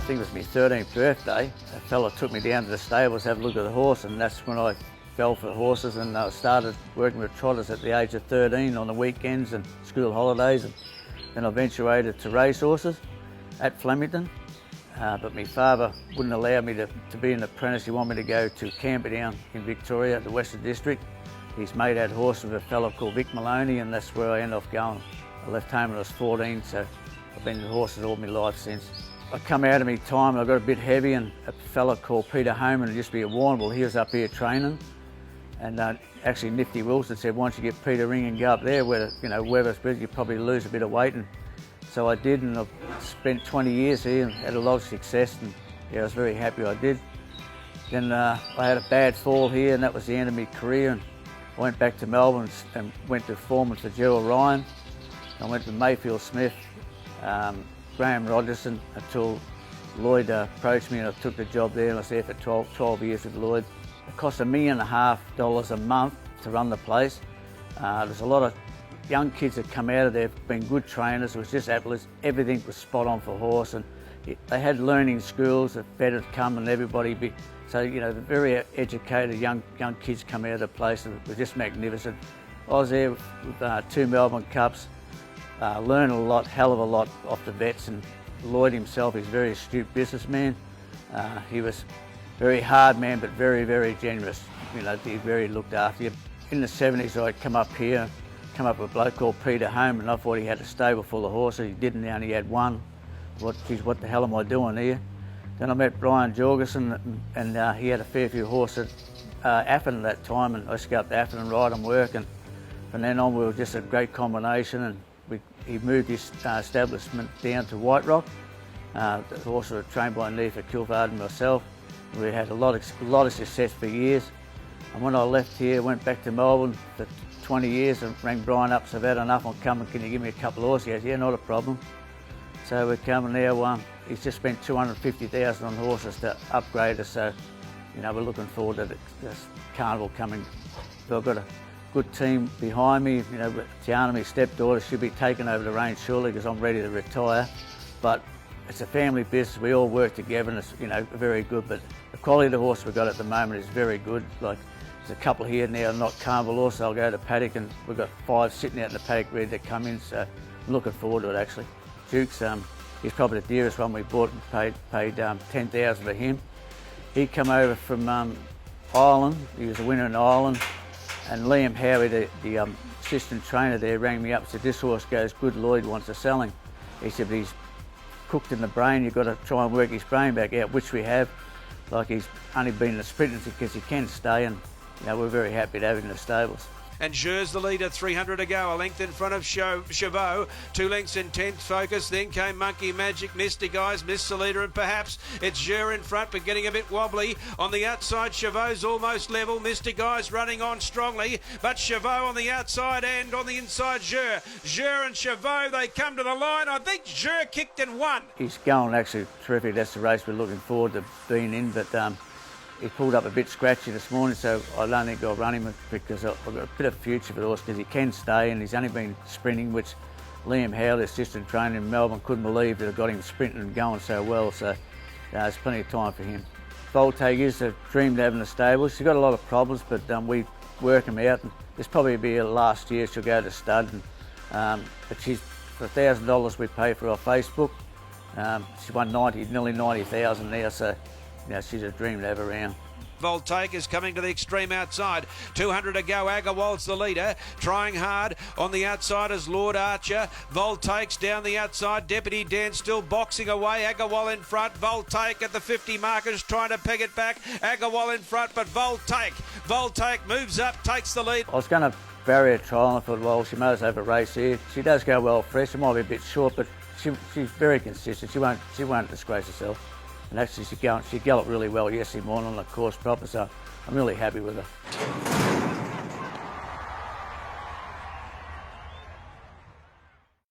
think it was my 13th birthday, a fella took me down to the stables to have a look at the horse, and that's when I fell for horses and started working with trotters at the age of 13 on the weekends and school holidays, and then I eventuated to race horses at Flemington. But my father wouldn't allow me to be an apprentice. He wanted me to go to Camperdown in Victoria, the Western District. His mate had horses with a fellow called Vic Maloney, and that's where I ended up going. I left home when I was 14, so I've been with horses all my life since. I come out of my time and I got a bit heavy, and a fella called Peter Homan, who used to be at Warrnambool, he was up here training. And actually Nifty Wilson said, why don't you get Peter Ring and go up there where, weather's good, you probably lose a bit of weight. And so I did, and I've spent 20 years here and had a lot of success, and yeah, I was very happy I did. Then I had a bad fall here, and that was the end of my career. And I went back to Melbourne and went to foreman for Gerald Ryan. I went to Mayfield Smith, Graham Rogerson, until Lloyd approached me and I took the job there, and I was there for 12 years with Lloyd. It cost $1.5 million a month to run the place. There's a lot of young kids that come out of there, been good trainers. It was just everything was spot on for horse, and they had learning schools. The vet would come and everybody be, so very educated young kids come out of the place, and it was just magnificent. I was there with 2 Melbourne Cups, learned a lot, hell of a lot off the vets, and Lloyd himself is a very astute businessman. He was very hard man, but very, very generous. He very looked after you. In the 70s, I'd come up here, come up with a bloke called Peter Homan, and I thought he had a stable full of horses. He didn't, he only had one. What the hell am I doing here? Then I met Brian Jorgensen, and he had a fair few horses at Atherton at that time, and I used to go up to Atherton and ride and work, and from then on we were just a great combination, and he moved his establishment down to White Rock. The horses were trained by me for Kilfard and myself. We had a lot of success for years. And when I left here, went back to Melbourne for 20 years and rang Brian up, so I've had enough, I'm coming, can you give me a couple of horses? He goes, yeah, not a problem. So we're coming now, he's just spent $250,000 on horses to upgrade us, so we're looking forward to this carnival coming. So I've got a good team behind me. Tiana, my stepdaughter, she'll be taking over the reins shortly because I'm ready to retire. But it's a family business, we all work together, and it's very good. But the quality of the horse we've got at the moment is very good. Like, there's a couple here now, not carnival horses. I'll go to paddock, and we've got 5 sitting out in the paddock ready to come in, so I'm looking forward to it actually. Duke's, he's probably the dearest one we bought, and paid $10,000 for him. He come over from Ireland, he was a winner in Ireland, and Liam Howie, the assistant trainer there, rang me up and said, this horse goes good, Lloyd wants to sell him. He said, but he's cooked in the brain, you've got to try and work his brain back out, which we have. Like, he's only been in the sprinters because he can stay, and we're very happy to have him in the stables. And Jur's the leader, 300 to go, a length in front of Chavot, 2 lengths in 10th Focus, then came Monkey Magic, Mystic Eyes, Miss the leader, and perhaps it's Jur in front but getting a bit wobbly. On the outside, Chavot's almost level, Mystic Eyes running on strongly, but Chavot on the outside and on the inside Jur. Jur and Chavot, they come to the line. I think Jur kicked and won. He's going actually terrific. That's the race we're looking forward to being in, but he pulled up a bit scratchy this morning, so I don't think I'll run him because I've got a bit of future for the horse because he can stay, and he's only been sprinting, which Liam Howe, the assistant trainer in Melbourne, couldn't believe that I got him sprinting and going so well, so there's plenty of time for him. Voltag is a dream to have in the stable. She's got a lot of problems, but we work them out, and this probably be her last year she'll go to stud, and, but she's, for $1,000 we pay for our Facebook. She won nearly 90,000 now, so she's a dream to have around. Voltaic is coming to the extreme outside. 200 to go. Agarwal's the leader. Trying hard. On the outside is Lord Archer. Voltaic's down the outside. Deputy Dan still boxing away. Agarwal in front. Voltaic at the 50 markers trying to peg it back. Agarwal in front, but Voltaic moves up, takes the lead. I was going to barrier trial, and I thought, well, she may as well have a race here. She does go well fresh. She might be a bit short, but she's very consistent. She won't disgrace herself. And actually she galloped really well yesterday morning on the course proper, so I'm really happy with her.